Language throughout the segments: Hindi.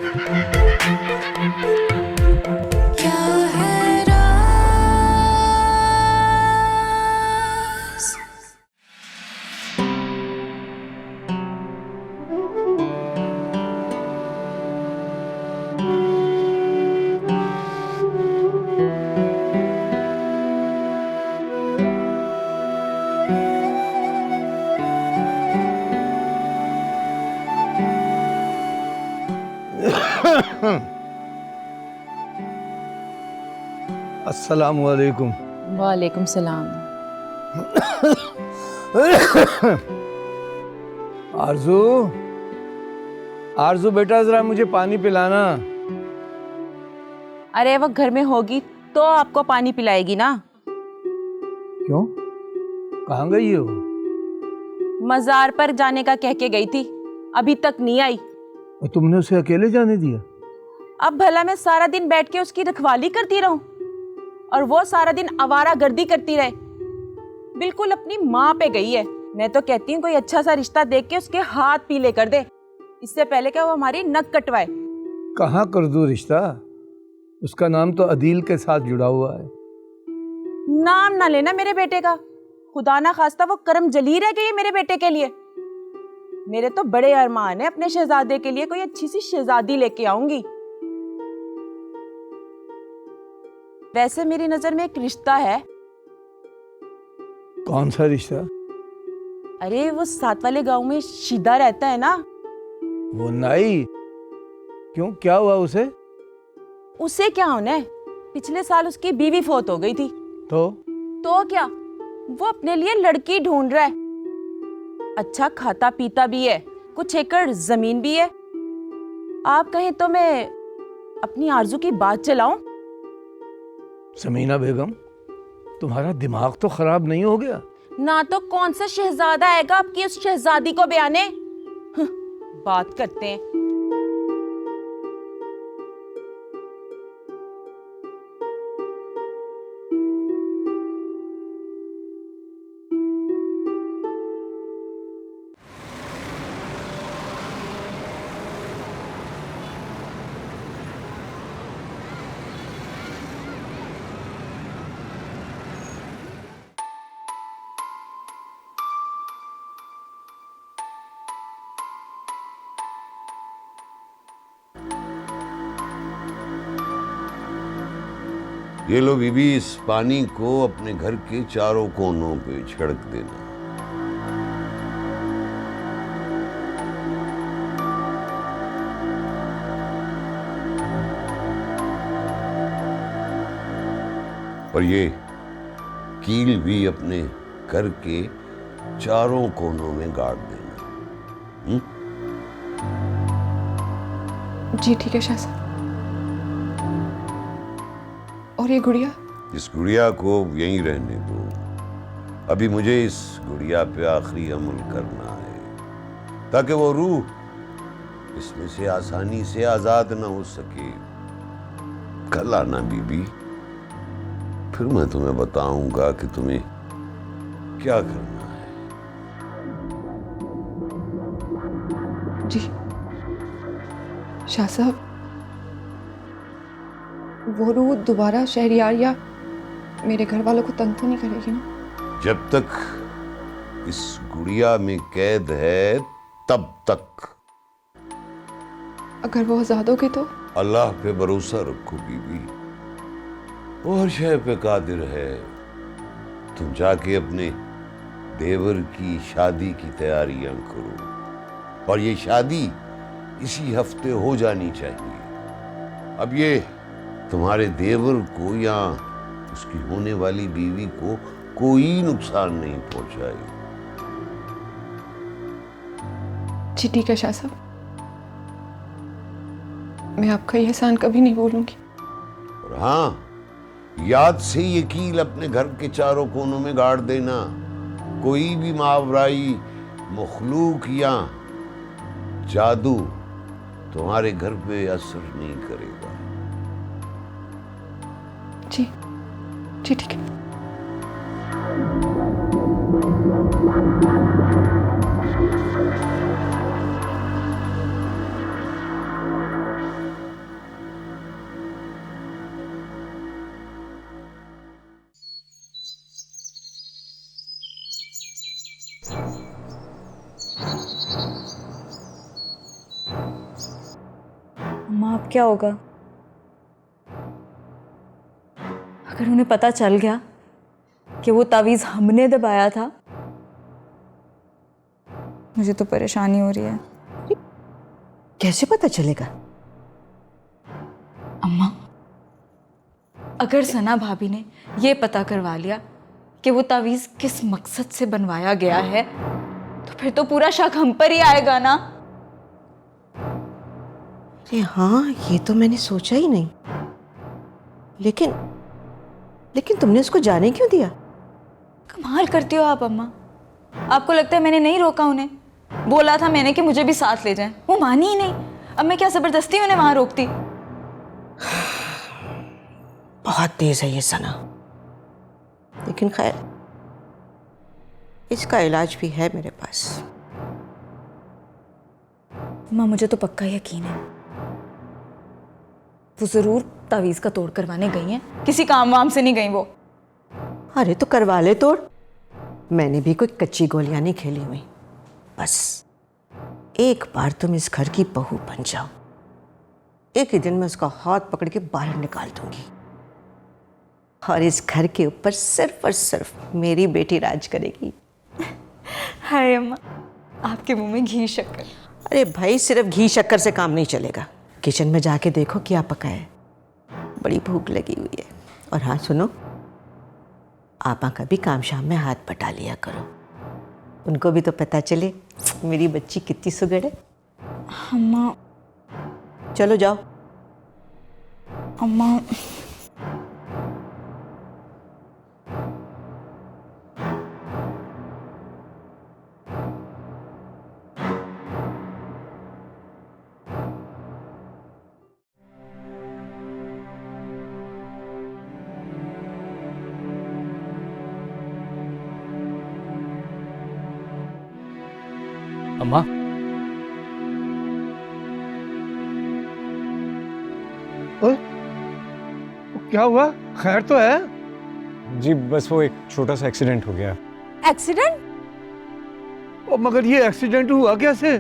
क्या है राज? अस्सलामु अलैकुम। वालेकुम सलाम। आरजू, आरजू बेटा जरा मुझे पानी पिलाना। अरे वो घर में होगी तो आपको पानी पिलाएगी ना। क्यों, कहाँ गई हो? मजार पर जाने का कह के गई थी, अभी तक नहीं आई। और तुमने उसे अकेले जाने दिया? अब भला मैं सारा दिन बैठ के उसकी रखवाली करती रहूं और वो सारा दिन आवारा गर्दी करती रहे? बिल्कुल अपनी माँ पे गई है। मैं तो कहती हूँ कोई अच्छा सा रिश्ता देख के उसके हाथ पीले कर दे, इससे पहले क्या वो हमारी नक कटवाए। कहाँ कर दूँ रिश्ता? उसका नाम तो अदील के साथ जुड़ा हुआ है। नाम ना लेना मेरे बेटे का, खुदा ना खास्ता वो करम जली रह गई है मेरे बेटे के लिए। मेरे तो बड़े अरमान है, अपने शहजादे के लिए कोई अच्छी सी शहजादी लेके आऊंगी। वैसे मेरी नजर में एक रिश्ता है। कौन सा रिश्ता? अरे वो साथ वाले गांव में शीदा रहता है ना। वो नाई? क्यों, क्या हुआ उसे? उसे क्या होना है, पिछले साल उसकी बीवी फौत हो गई थी। तो क्या, वो अपने लिए लड़की ढूंढ रहा है। अच्छा खाता पीता भी है, कुछ एकड़ जमीन भी है। आप कहें तो मैं अपनी आरजू की बात चलाऊं? समीना बेगम, तुम्हारा दिमाग तो खराब नहीं हो गया? ना तो कौन सा शहजादा आएगा आपकी उस शहजादी को बयाने। बात करते हैं। ये लो बीबी, इस पानी को अपने घर के चारों कोनों पे छिड़क देना। और ये कील भी अपने घर के चारों कोनों में गाड़ देना। जी ठीक है शाह साहब। और ये गुड़िया? इस गुड़िया को यहीं रहने दो। अभी मुझे इस गुड़िया पे आखिरी अमल करना है ताकि वो रूह इसमें से आसानी से आजाद ना हो सके। कल आना बीबी, फिर मैं तुम्हें बताऊंगा कि तुम्हें क्या करना है। जी शाह साहब, वो रूह दोबारा शहरियार या मेरे घर वालों को तंग तो नहीं करेगी ना? जब तक इस गुड़िया में कैद है तब तक। अगर वो आजाद हो गई तो? अल्लाह पे भरोसा रखो बीबी, वो हर शय पे कादिर है। तुम जाके अपने देवर की शादी की तैयारियां करो, और ये शादी इसी हफ्ते हो जानी चाहिए। अब ये तुम्हारे देवर को या उसकी होने वाली बीवी को कोई नुकसान नहीं पहुंचाए। जी ठीक है शाह साहब, मैं आपका ये एहसान कभी नहीं भूलूंगी। और हाँ, याद से ये कील अपने घर के चारों कोनों में गाड़ देना। कोई भी मावराई मखलूक या जादू तुम्हारे घर पे असर नहीं करेगा। जी जी ठीक है। अम्मा अब क्या होगा? अगर उन्हें पता चल गया कि वो तावीज़ हमने दबाया था, मुझे तो परेशानी हो रही है। कैसे पता चलेगा? अम्मा, अगर सना भाभी ने ये पता करवा लिया कि वो तावीज़ किस मकसद से बनवाया गया है, तो फिर तो पूरा शक हम पर ही आएगा ना। अरे हाँ, ये तो मैंने सोचा ही नहीं। लेकिन तुमने उसको जाने क्यों दिया? कमाल करती हो आप अम्मा। आपको लगता है मैंने नहीं रोका उन्हें? बोला था मैंने कि मुझे भी साथ ले जाएं, वो मानी ही नहीं। अब मैं क्या जबरदस्ती उन्हें वहां रोकती? बहुत तेज है ये सना, लेकिन खैर इसका इलाज भी है मेरे पास। अम्मा, मुझे तो पक्का यकीन है वो जरूर तावीज़ का तोड़ करवाने गई हैं, किसी काम वाम से नहीं गई वो। अरे तो करवा ले तोड़, मैंने भी कोई कच्ची गोलियां नहीं खेली हुई। बस एक बार तुम इस घर की बहू बन जाओ, एक ही दिन में उसका हाथ पकड़ के बाहर निकाल दूंगी और इस घर के ऊपर सिर्फ और सिर्फ मेरी बेटी राज करेगी। हाय अम्मा, आपके मुंह में घी शक्कर। अरे भाई, सिर्फ घी शक्कर से काम नहीं चलेगा। किचन में जाके देखो क्या पका है, बड़ी भूख लगी हुई है। और हाँ सुनो, आपा का भी काम शाम में हाथ बटा लिया करो, उनको भी तो पता चले मेरी बच्ची कितनी सुगड़ है। अम्मा, चलो जाओ। अम्मा, अम्मा, ओए, क्या हुआ? खैर तो है? जी बस वो एक छोटा सा एक्सीडेंट हो गया। एक्सीडेंट? ओ, मगर ये एक्सीडेंट हुआ कैसे?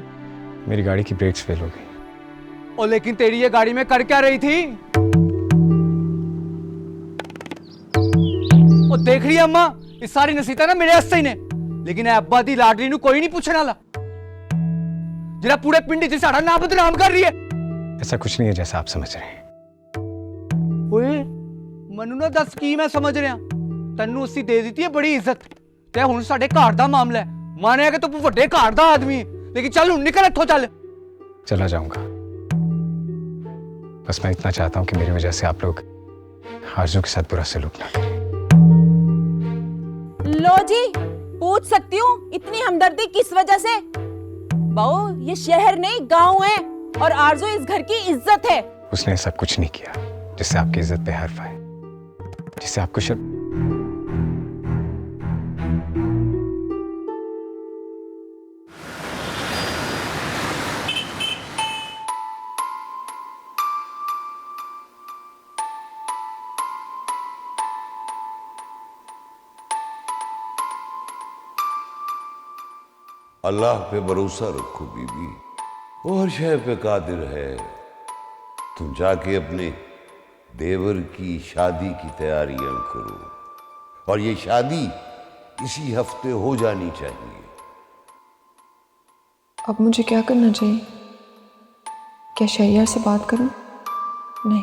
मेरी गाड़ी की ब्रेक्स फेल हो गई। और लेकिन तेरी ये गाड़ी में कर क्या रही थी? और देख रही है अम्मा, इस सारी नसीहत ना मेरे हस्ते ही ने, लेकिन अब्बा दी लाडली नू कोई नहीं पूछने वाला, जरा पूरे पिंड च साडा नाम बदनाम कर रही है। ऐसा कुछ नहीं है जैसा आप समझ रहे हैं। ओए मनु ना दस की मैं समझ रहा, तन्नू उसी दे दी है बड़ी इज्जत, ते हुण साडे घर दा मामला है, माने कि तू वड्डे घर दा आदमी है, लेकिन चल हुण निकल इत्थों चल। चला जाऊंगा, बस मैं इतना चाहता हूं कि मेरी वजह से आप लोग आरज़ू के साथ बुरा सलूक ना करें। लो जी, पूछ सकती हूँ इतनी हमदर्दी किस वजह से? बहू, ये शहर नहीं गांव है और आरज़ू इस घर की इज्जत है। उसने ऐसा कुछ नहीं किया जिससे आपकी इज्जत पे हर्फ आए, जिससे आपको अल्लाह पे भरोसा रखो बीबी, वो हर शय पे कादिर है। तुम जाके अपने देवर की शादी की तैयारियां करो, और ये शादी इसी हफ्ते हो जानी चाहिए। अब मुझे क्या करना चाहिए? क्या शहरियार से बात करूं? नहीं,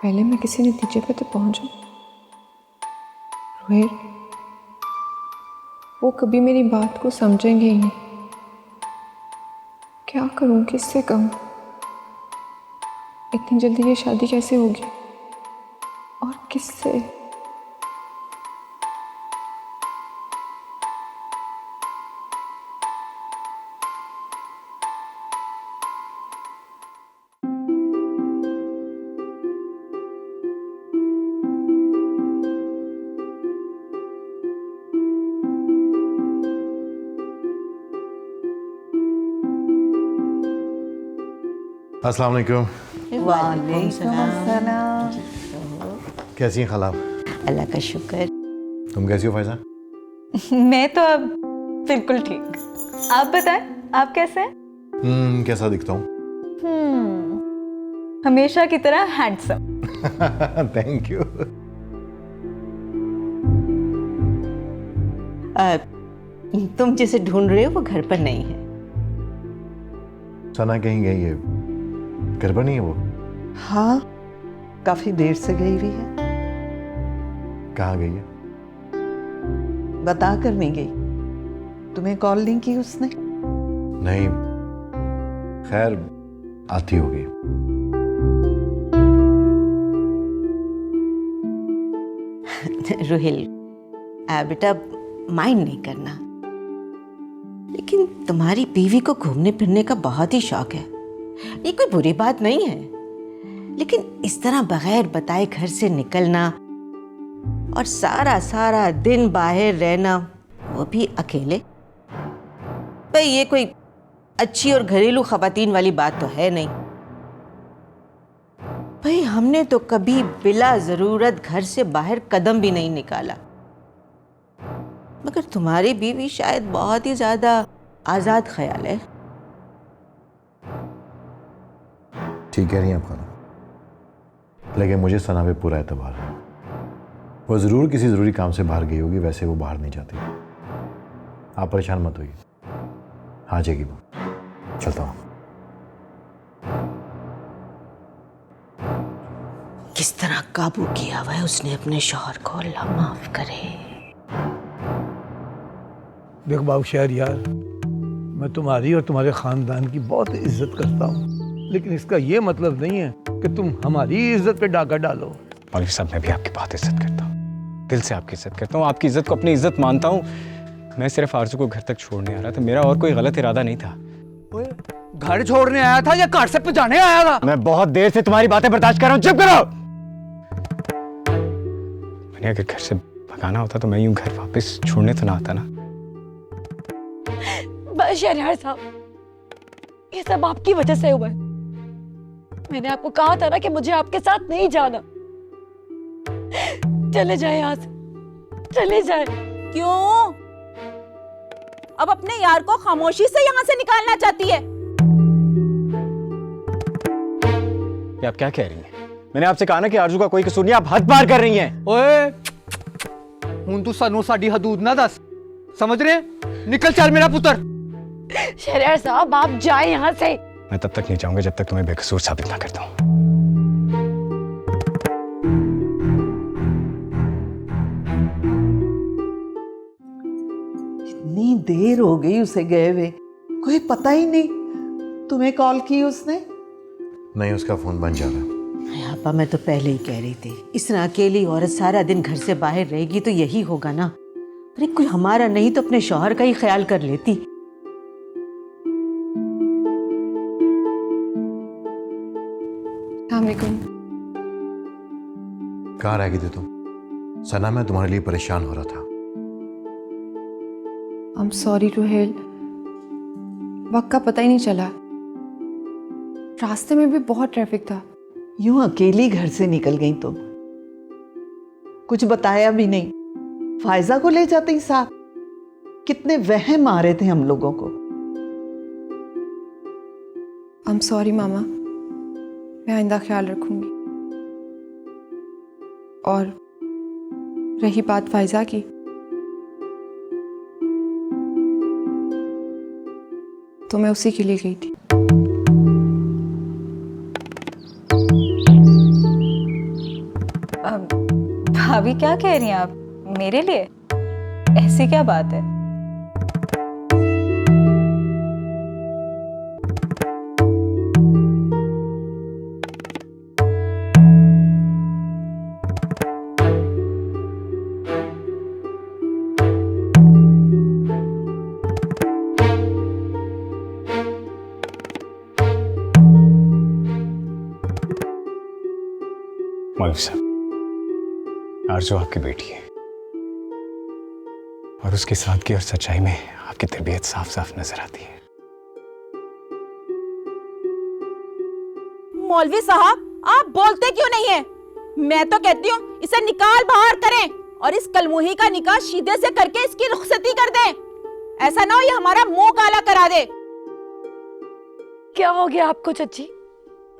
पहले मैं किसी नतीजे पे तो पहुंचूं। रोहित, वो कभी मेरी बात को समझेंगे ही नहीं। क्या करूं, किससे कहूं? इतनी जल्दी ये शादी कैसे होगी और किससे? अस्सलाम वालेकुम। कैसी हैं खाला? अल्लाह का शुक्र। तुम कैसी हो फैजा? मैं तो अब बिल्कुल ठीक। आप बताएं, आप कैसे हैं? कैसा दिखता हूँ? हमेशा की तरह हैंडसम। Thank you. तुम जिसे ढूंढ रहे हो वो घर पर नहीं है। सना कहीं गई है, घर पर नहीं है वो? हाँ, काफी देर से गई हुई है। कहाँ गई है? बता कर नहीं गई। तुम्हें कॉल नहीं की उसने? नहीं, खैर आती होगी। रोहिल, बेटा माइंड नहीं करना, लेकिन तुम्हारी बीवी को घूमने फिरने का बहुत ही शौक है। ये कोई बुरी बात नहीं है, लेकिन इस तरह बगैर बताए घर से निकलना और सारा दिन बाहर रहना, वो भी अकेले, भाई ये कोई अच्छी और घरेलू खवातीन वाली बात तो है नहीं। भाई हमने तो कभी बिला जरूरत घर से बाहर कदम भी नहीं निकाला, मगर तुम्हारी बीवी शायद बहुत ही ज्यादा आजाद ख्याल है। ठीक कह रही हैं आप खाला, लेकिन मुझे सना पे पूरा एतबार है। वो जरूर किसी जरूरी काम से बाहर गई होगी, वैसे वो बाहर नहीं जाती। आप परेशान मत होइए, आ जाएगी वो। चलता हूँ। किस तरह काबू किया हुआ है उसने अपने शौहर को, अल्लाह माफ करे। देख बाबू शहरयार, मैं तुम्हारी और तुम्हारे खानदान की बहुत इज्जत करता हूँ, लेकिन इसका ये मतलब नहीं है कि तुम हमारी इज्जत पे डाका डालो। मौलवी साहब, मैं भी आपकी बहुत इज्जत करता हूँ, दिल से आपकी इज्जत करता हूँ, आपकी इज्जत को अपनी इज्जत मानता हूँ। मैं सिर्फ आरजू को घर तक छोड़ने आ रहा था, मेरा और कोई गलत इरादा नहीं था। घर छोड़ने आया था या घर से पजाने आया था? मैं बहुत देर से तुम्हारी बातें बर्दाश्त कर रहा हूँ, चुप करो। मैंने अगर घर से भगाना होता तो मैं यूं घर वापस छोड़ने तो ना आता ना। बस शहरयार साहब, ये सब आपकी वजह से हुआ है। मैंने आपको कहा था ना कि मुझे आपके साथ नहीं जाना। चले जाए यहाँ से, चले जाए। क्यों? अब अपने यार को खामोशी से यहाँ से निकालना चाहती है? ये आप क्या कह रही हैं? मैंने आपसे कहा ना कि आरजू का कोई कसूर नहीं, आप हद पार कर रही हैं। ओए, हुन तू सानू साडी हदूद ना दस, समझ रहे? निकल चल मेरा पुत्र। शहरयार साहब, आप जाए यहाँ से। मैं तब तक नहीं जाऊंगा जब तक तुम्हें बेकसूर साबित ना करता हूँ। इतनी देर हो गई उसे गए हुए, कोई पता ही नहीं। तुम्हें कॉल की उसने? नहीं, उसका फोन बंद जा रहा है। आपा, मैं तो पहले ही कह रही थी, इस तरह अकेली औरत सारा दिन घर से बाहर रहेगी तो यही होगा ना। अरे कोई हमारा नहीं तो अपने शौहर का ही ख्याल कर लेती। कहाँ रह गई थी तुम? सना, मैं तुम्हारे लिए परेशान हो रहा था। I'm sorry रोहेल, वक्त का पता ही नहीं चला। रास्ते में भी बहुत ट्रैफिक था। यूं अकेली घर से निकल गई तुम, कुछ बताया भी नहीं। फायजा को ले जाते साथ, कितने वहम आ रहे थे हम लोगों को। I'm sorry मामा, मैं आइंदा ख्याल रखूंगी। और रही बात फायजा की, तो मैं उसी के लिए गई थी। भाभी क्या कह रही हैं आप? मेरे लिए ऐसी क्या बात है? मौलवी साहब, आरजू आपकी बेटी है और उसकी सादगी और सच्चाई में आपकी तरबियत साफ साफ नजर आती है। मौलवी साहब, आप बोलते क्यों नहीं है? मैं तो कहती हूँ इसे निकाल बाहर करें और इस कलमुही का निकाह सीधे से करके इसकी रुखसती कर दें। ऐसा ना हो ये हमारा मुंह काला करा दे। क्या हो गया आपको चाची?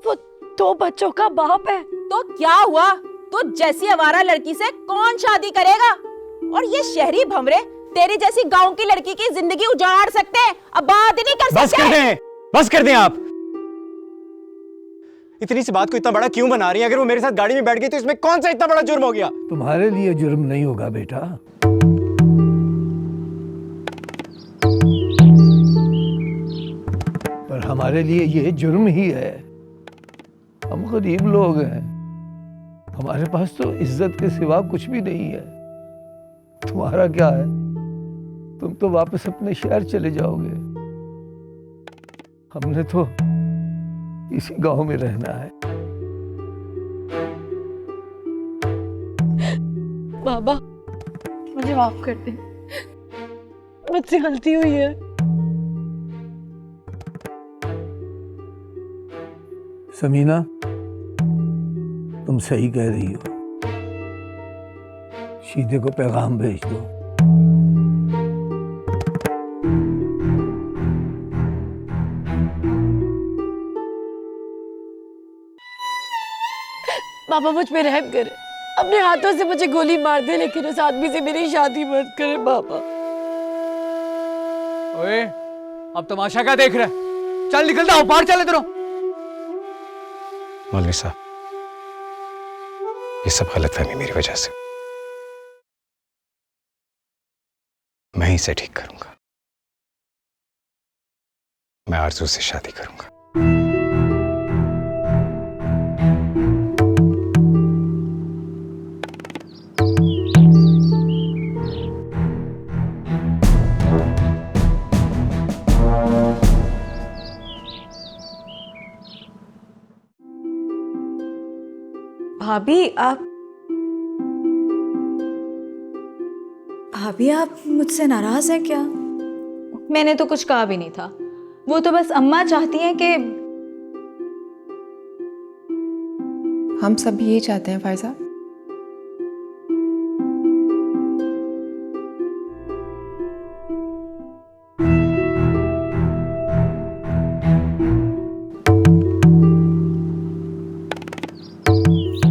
वो 2 बच्चों का बाप है। तो क्या हुआ? तो जैसी आवारा लड़की से कौन शादी करेगा? और ये शहरी भंवरे तेरी जैसी गांव की लड़की की जिंदगी उजाड़ सकते हैं, अब बात ही नहीं कर बस सकते। कर दें, बस कर दें आप। इतनी सी बात को इतना बड़ा क्यों बना रही है? अगर वो मेरे साथ गाड़ी में बैठ गई तो इसमें कौन सा इतना बड़ा जुर्म हो गया? तुम्हारे लिए जुर्म नहीं होगा बेटा, पर हमारे लिए ये जुर्म ही है। हम गरीब लोग हैं, हमारे पास तो इज्जत के सिवा कुछ भी नहीं है। तुम्हारा क्या है? तुम तो वापस अपने शहर चले जाओगे, हमने तो इसी गांव में रहना है। बाबा मुझे माफ कर दे, मुझसे गलती हुई है। समीना, तुम सही कह रही हो, शीदे को पैगाम भेज दो। बाबा मुझ पे रहम करे, अपने हाथों से मुझे गोली मार दे, लेकिन उस आदमी से मेरी शादी मत करे बाबा। ओए, अब तमाशा क्या देख रहा है? चल निकल जाओ, बाहर चल इधरों। मौलवी साहब, ये सब गलतफहमी मेरी वजह से, मैं ही इसे ठीक करूंगा। मैं आरज़ू से शादी करूंगा। भाभी आप मुझसे नाराज हैं क्या? मैंने तो कुछ कहा भी नहीं था, वो तो बस अम्मा चाहती हैं कि हम सब भी यही चाहते हैं फायजा।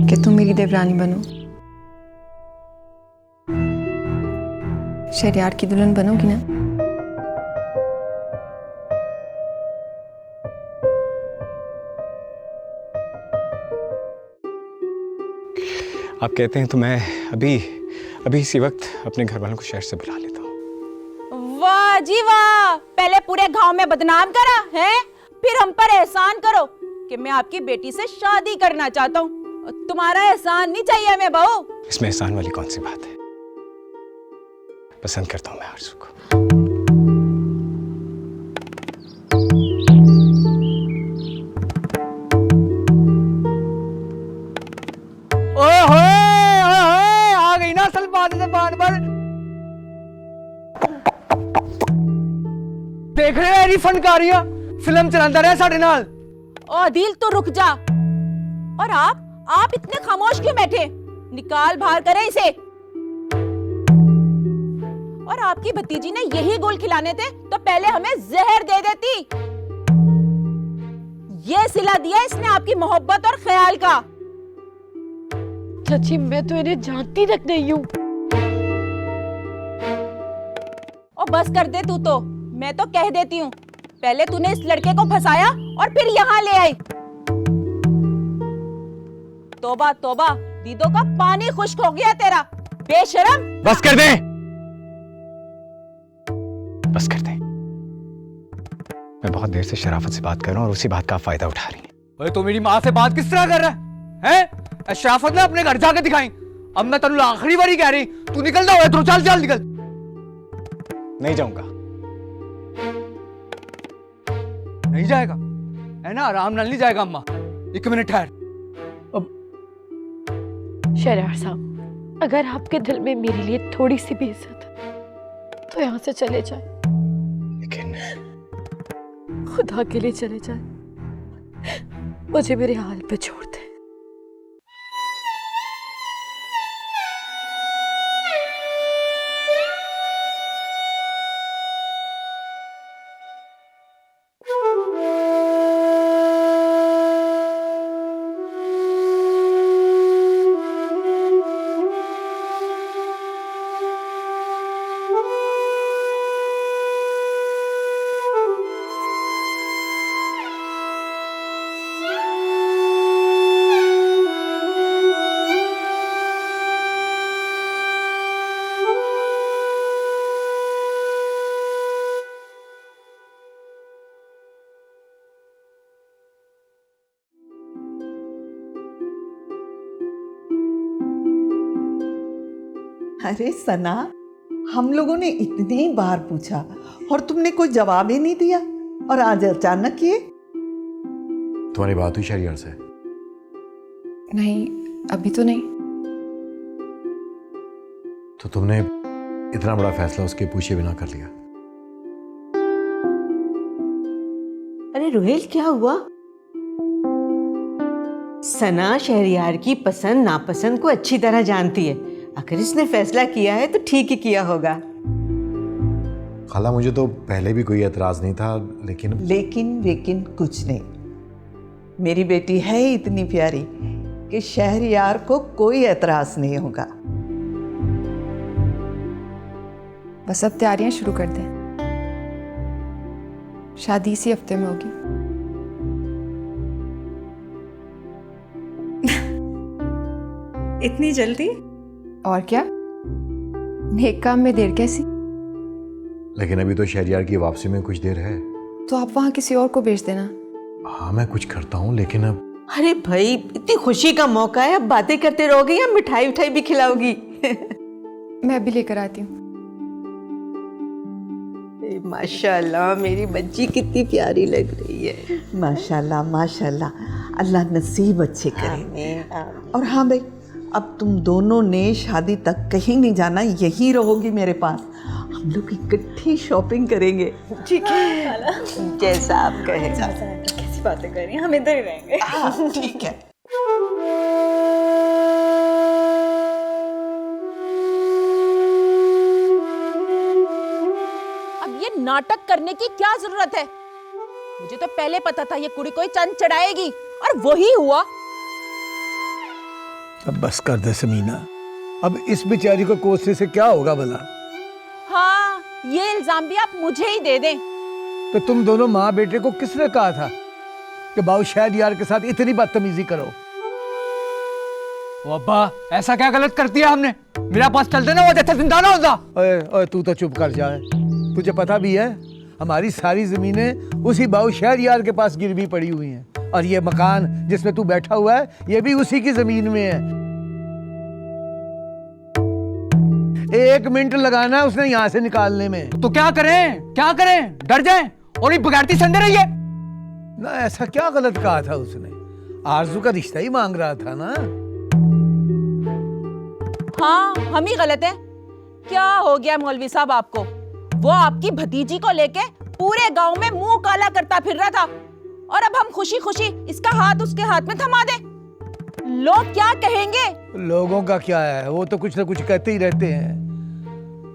कि तुम मेरी देवरानी बनो, शहरयार की दुल्हन बनोगी ना? आप कहते हैं तो मैं अभी इसी वक्त अपने घर वालों को शहर से बुला लेता हूँ। वाह जी वाह, पहले पूरे गांव में बदनाम करा है, फिर हम पर एहसान करो कि मैं आपकी बेटी से शादी करना चाहता हूँ। तुम्हारा एहसान नहीं चाहिए हमें बहू। इसमें एहसान वाली कौन सी बात है? पसंद करता हूँ मैं आरज़ू को। ओए होए, आ गई ना असल बात से बात पर। देख रहे हैं फनकारियां फिल्म चलाता रहे साढ़े नाल। ओ दिल तो रुक जा। और आप इतने खामोश क्यों बैठे? निकाल बाहर करें इसे। और आपकी भतीजी ने यही गोल खिलाने थे तो पहले हमें जहर दे देती। ये सिला दिया इसने आपकी मोहब्बत और ख्याल का। चाची मैं तो इन्हें जानती तक नहीं हूँ। और बस कर दे तू तो, मैं तो कह देती हूँ। पहले तूने इस लड़के को फंसाया और फिर यहाँ ले आई। तौबा तौबा, दीदों का पानी खुश्क हो गया तेरा, बेशरम। बस कर दे, बस कर दे। मैं बहुत देर से शराफत से बात कर रहा हूँ और उसी बात का फायदा उठा रही है। ओए तो मेरी माँ से बात किस तरह कर रहा है? हैं? शराफत ने अपने घर जाके दिखाई। अब मैं तेरे आखिरी बारी कह रही, तू निकल जाओ इधरों, चल चल निकल। नहीं जाऊंगा। नहीं जाएगा है ना? आराम नाल नहीं जाएगा। अम्मा 1 मिनट ठहर। शहरयार साहब, अगर आपके दिल में मेरे लिए थोड़ी सी भी इज्जत है तो यहाँ से चले जाए। लेकिन खुदा के लिए चले जाए, मुझे मेरे हाल पे छोड़ दे। अरे सना, हम लोगों ने इतनी बार पूछा और तुमने कोई जवाब ही नहीं दिया, और आज अचानक ये। तुम्हारी बात हुई शहरियार से? नहीं, अभी तो नहीं। तो तुमने इतना बड़ा फैसला उसके पूछे बिना कर लिया? अरे रोहेल, क्या हुआ? सना शहरियार की पसंद नापसंद को अच्छी तरह जानती है। अगर इसने फैसला किया है तो ठीक ही किया होगा। खाला, मुझे तो पहले भी कोई एतराज नहीं था, लेकिन कुछ नहीं। मेरी बेटी है ही इतनी प्यारी कि शहरयार को कोई एतराज नहीं होगा। बस अब तैयारियां शुरू कर दें, शादी इसी हफ्ते में होगी। इतनी जल्दी? और क्या, नेक काम में देर कैसी। लेकिन अभी तो शहरियार की वापसी में कुछ देर है। तो आप वहां किसी और को भेज देना। हाँ, मैं कुछ करता हूँ, लेकिन अब। अरे भाई, इतनी खुशी का मौका है, अब बातें करते रहोगे या मिठाई उठाई भी खिलाओगी? मैं अभी लेकर आती हूँ। माशाल्लाह, मेरी बच्ची कितनी प्यारी लग रही है। माशाल्लाह माशाल्लाह, अल्लाह नसीब अच्छे करे। और हाँ भाई, अब तुम दोनों ने शादी तक कहीं नहीं जाना, यही रहोगी मेरे पास। हम लोग इकट्ठी शॉपिंग करेंगे। ठीक है, जैसा आप कहें। कैसी बातें कर रही हैं, हम इधर ही रहेंगे। हाँ, ठीक है। अब ये नाटक करने की क्या जरूरत है? मुझे तो पहले पता था ये कुड़ी कोई चंद चढ़ाएगी, और वही हुआ। अब बस कर दे समीना, अब इस बेचारी को कोसने से क्या होगा भला? हाँ, ये इल्जाम भी आप मुझे ही दे दें। तो तुम दोनों माँ बेटे को किसने कहा था कि बाबू शहरयार के साथ इतनी बदतमीजी करो? ओ अब्बा, ऐसा क्या गलत कर दिया हमने? मेरा पास चलते ना, वो जैसे जिंदा ना होता। ओए ओए, तू तो चुप कर जाए। तुझे पता भी है हमारी सारी जमीनें उसी बाबू शहरयार के पास गिरवी पड़ी हुई हैं, और ये मकान जिसमें तू बैठा हुआ है ये भी उसी की जमीन में है। 1 मिनट लगाना है उसने यहाँ से निकालने में। तो क्या करें, क्या करें? डर जाएं और ये बगैरती संडे रही है ना? ऐसा क्या गलत कहा था उसने? आरजू का रिश्ता ही मांग रहा था ना। हाँ, हम ही गलत हैं। क्या हो गया मौलवी साहब आपको? वो आपकी भतीजी को लेके पूरे गांव में मुंह काला करता फिर रहा था, और अब हम खुशी खुशी इसका हाथ उसके हाथ में थमा दे। लोग क्या कहेंगे? लोगों का क्या है, वो तो कुछ ना कुछ कहते ही रहते हैं।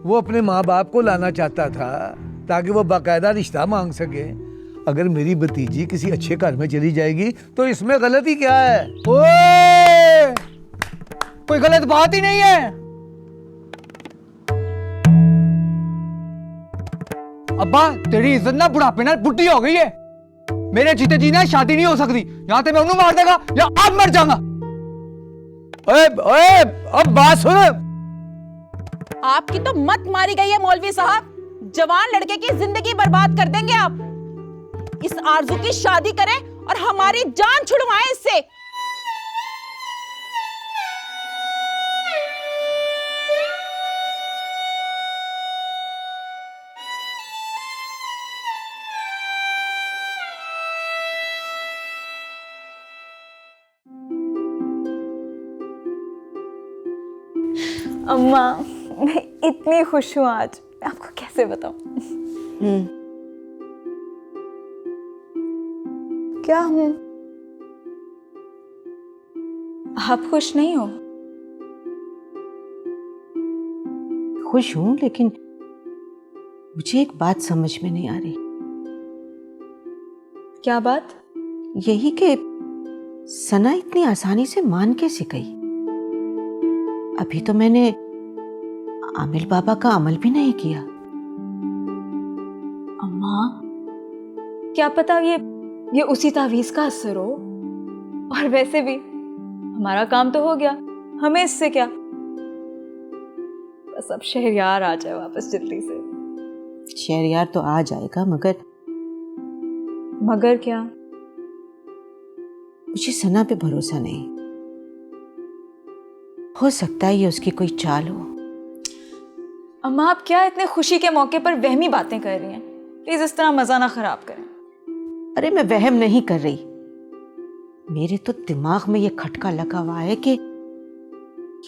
वो अपने माँ बाप को लाना चाहता था ताकि वो बाकायदा रिश्ता मांग सके। अगर मेरी भतीजी किसी अच्छे घर में चली जाएगी तो इसमें गलती क्या है? ओए, कोई गलत बात ही नहीं है। अब्बा, तेरी इज्जत ना बुढ़ापे ना बुढ़ी हो गई है। मेरे जीते जी ना शादी नहीं हो सकती। या तो मैं उन्हें मार देगा या आप मर जाऊंगा। ओए ओए, अब बात सुन। आपकी तो मत मारी गई है मौलवी साहब। जवान लड़के की जिंदगी बर्बाद कर देंगे आप। इस आरजू की शादी करें और हमारी जान छुड़वाएं इससे। अम्मा, मैं इतनी खुश हूँ आज, मैं आपको कैसे बताऊं। क्या हूँ? आप खुश नहीं हो? खुश हूं, लेकिन मुझे एक बात समझ में नहीं आ रही। क्या बात? यही कि सना इतनी आसानी से मान कैसे गई? अभी तो मैंने आमिल बाबा का अमल भी नहीं किया। अम्मा, क्या पता ये उसी तावीज का असर हो। और वैसे भी हमारा काम तो हो गया, हमें इससे क्या। बस अब शहरयार आ जाए वापस जल्दी से। शहरयार तो आ जाएगा, मगर क्या? मुझे सना पे भरोसा नहीं। हो सकता है ये उसकी कोई चाल हो अम्मा आप क्या इतने खुशी के मौके पर वहमी बातें कर रही हैं? प्लीज इस तरह मजा ना खराब करें। अरे मैं वहम नहीं कर रही, मेरे तो दिमाग में ये खटका लगा हुआ है कि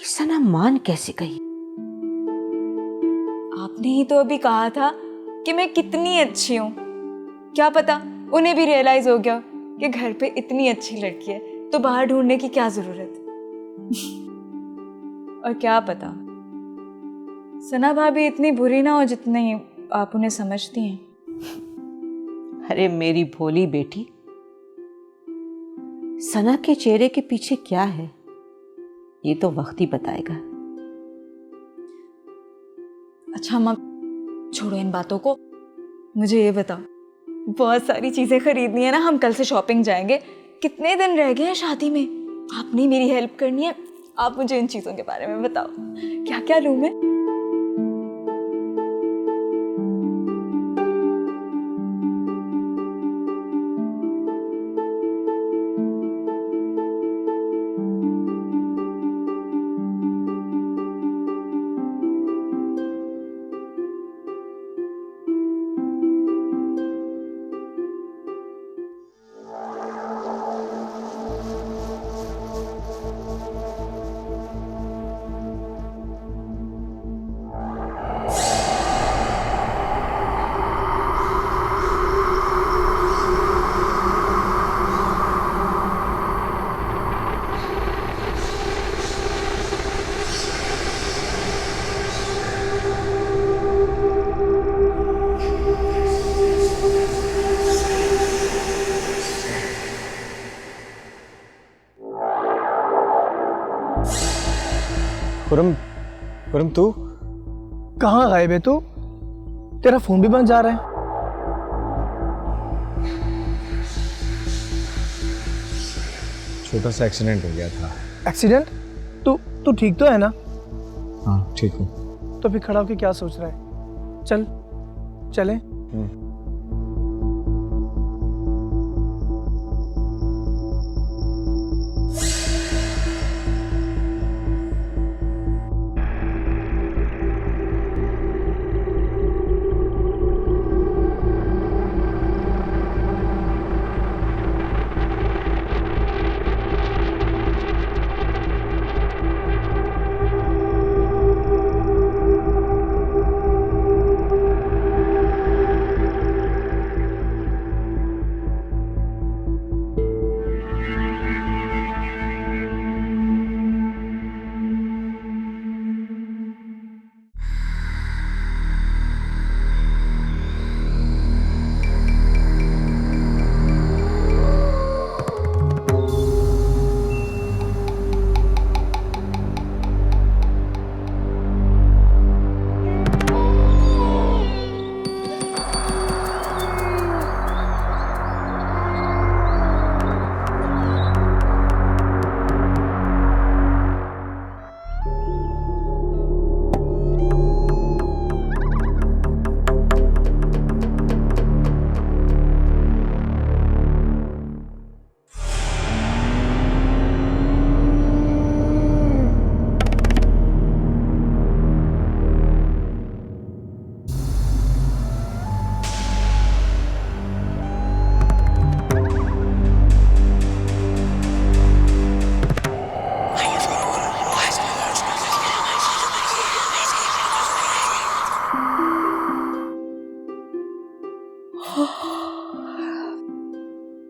सना मान कैसे गई। आपने ही तो अभी कहा था कि मैं कितनी अच्छी हूँ। क्या पता उन्हें भी रियलाइज हो गया कि घर पे इतनी अच्छी लड़की है तो बाहर ढूंढने की क्या जरूरत और क्या पता सना भाभी इतनी बुरी ना हो जितनी आप उन्हें समझती हैं। अरे मेरी भोली बेटी, सना के चेहरे के पीछे क्या है ये तो वक्त ही बताएगा। अच्छा अम्मा छोड़ो इन बातों को, मुझे ये बताओ, बहुत सारी चीजें खरीदनी है ना, हम कल से शॉपिंग जाएंगे। कितने दिन रह गए हैं शादी में, आपने मेरी हेल्प करनी है। आप मुझे इन चीजों के बारे में बताओ, क्या क्या लूं मैं? खुरम तू कहाँ गायब है तू? तेरा फोन भी बंद जा रहा है। छोटा सा एक्सीडेंट हो गया था। एक्सीडेंट? तू ठीक तो है ना? हाँ ठीक हूँ। तो फिर खड़ा होके क्या सोच रहा है? चल चलें।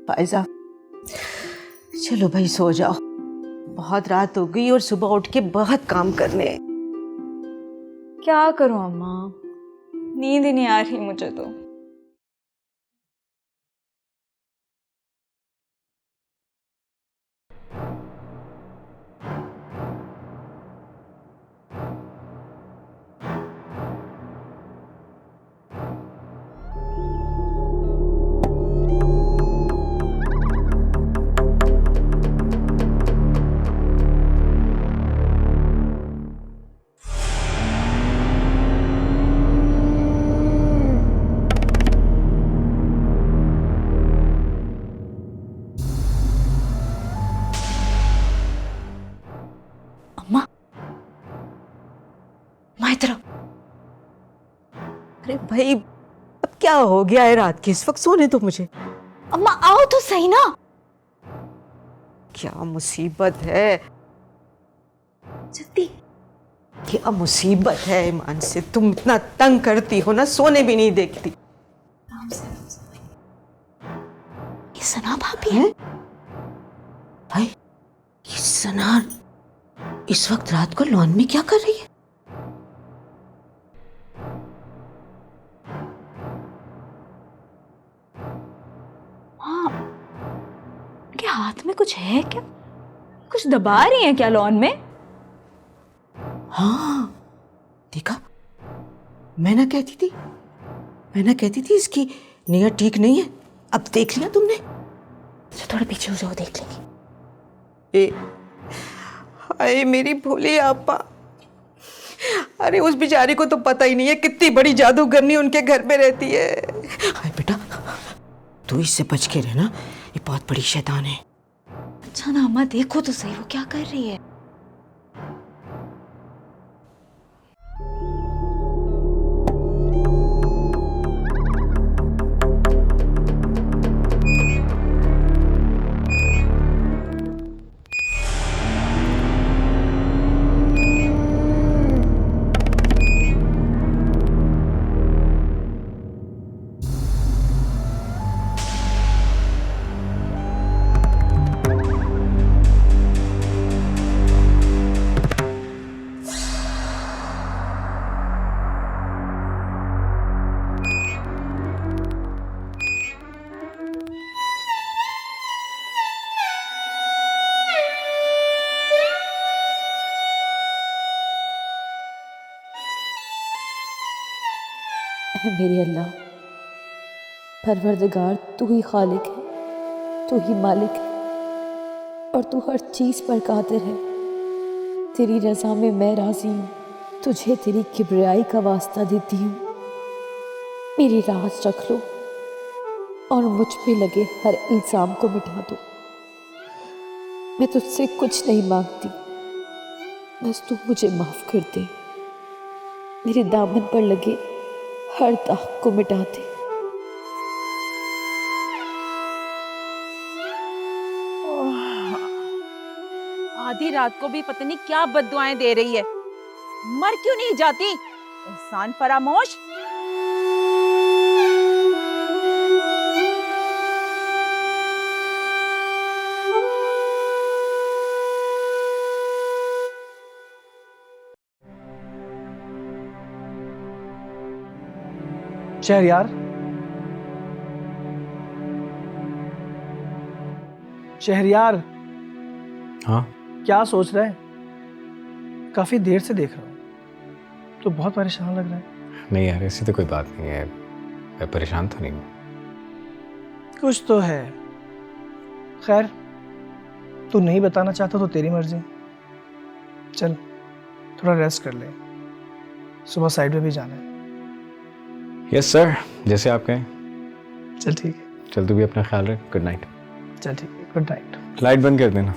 फायजा चलो भाई सो जाओ, बहुत रात हो गई और सुबह उठ के बहुत काम करने हैं। क्या करूं अम्मा, नींद ही नहीं आ रही मुझे तो। भाई अब क्या हो गया है रात के इस वक्त, सोने तो मुझे। अम्मा आओ तो सही ना। क्या मुसीबत है, जल्दी। क्या मुसीबत है ईमान से, तुम इतना तंग करती हो ना, सोने भी नहीं देखती। ये सना भाभी है? भाई ये सना इस वक्त रात को लॉन में क्या कर रही है? हाँ, उनके हाथ में कुछ है क्या? कुछ दबा रही है क्या लॉन में? हाँ देखा, मैं ना कहती थी इसकी नियत ठीक नहीं है। अब देख लिया तुमने। तो थोड़ा पीछे हो जाओ, देख लेंगे। हाय मेरी भोली आपा, अरे उस बेचारी को तो पता ही नहीं है कितनी बड़ी जादूगरनी उनके घर में रहती है। हाय बेटा तू इससे बच के रहना, ये बहुत बड़ी शैतान है। अच्छा ना अम्मा, देखो तो सही वो क्या कर रही है। मेरे अल्लाह, परवरदिगार तू ही खालिक है, तू ही मालिक है और तू हर चीज़ पर कादिर है। तेरी रज़ा में मैं राज़ी हूँ, तुझे तेरी किबरियाई का वास्ता देती हूँ। मेरी राज रख लो और मुझ पे लगे हर इल्ज़ाम को मिटा दो। मैं तुझसे कुछ नहीं मांगती, बस तू मुझे माफ़ कर दे। मेरे दामन पर लगे हर दाग को मिटा दे। आधी रात को भी पता नहीं क्या बद्दुआएं दे रही है। मर क्यों नहीं जाती? इंसान फरामोश। शहरयार, शहरयार, हाँ क्या सोच रहा है? काफी देर से देख रहा हूँ, तो बहुत परेशान लग रहा है। नहीं यार, ऐसी तो कोई बात नहीं है, मैं परेशान तो नहीं हूँ। कुछ तो है। खैर, तू नहीं बताना चाहता तो तेरी मर्जी। चल थोड़ा रेस्ट कर ले, सुबह साइड में भी जाना है। यस सर, जैसे आप कहें। चल ठीक है। चल तू भी अपना ख्याल रख। Good night. चल ठीक है, गुड नाइट। लाइट बंद कर देना।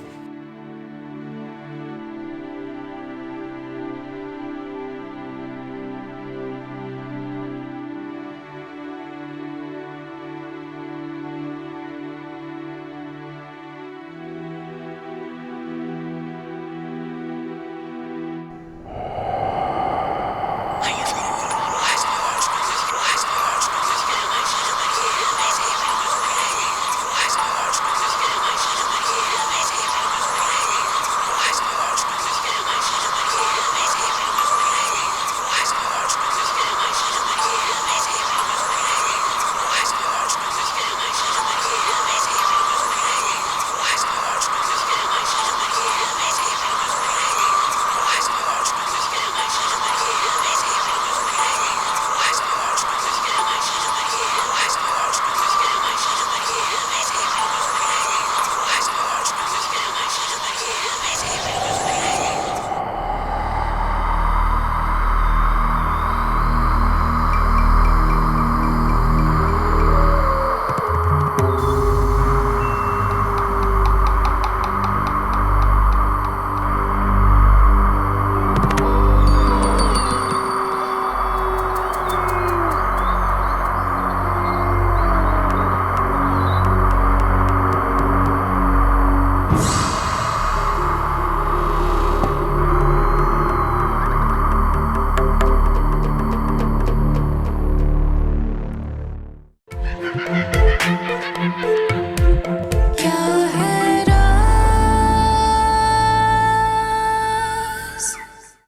है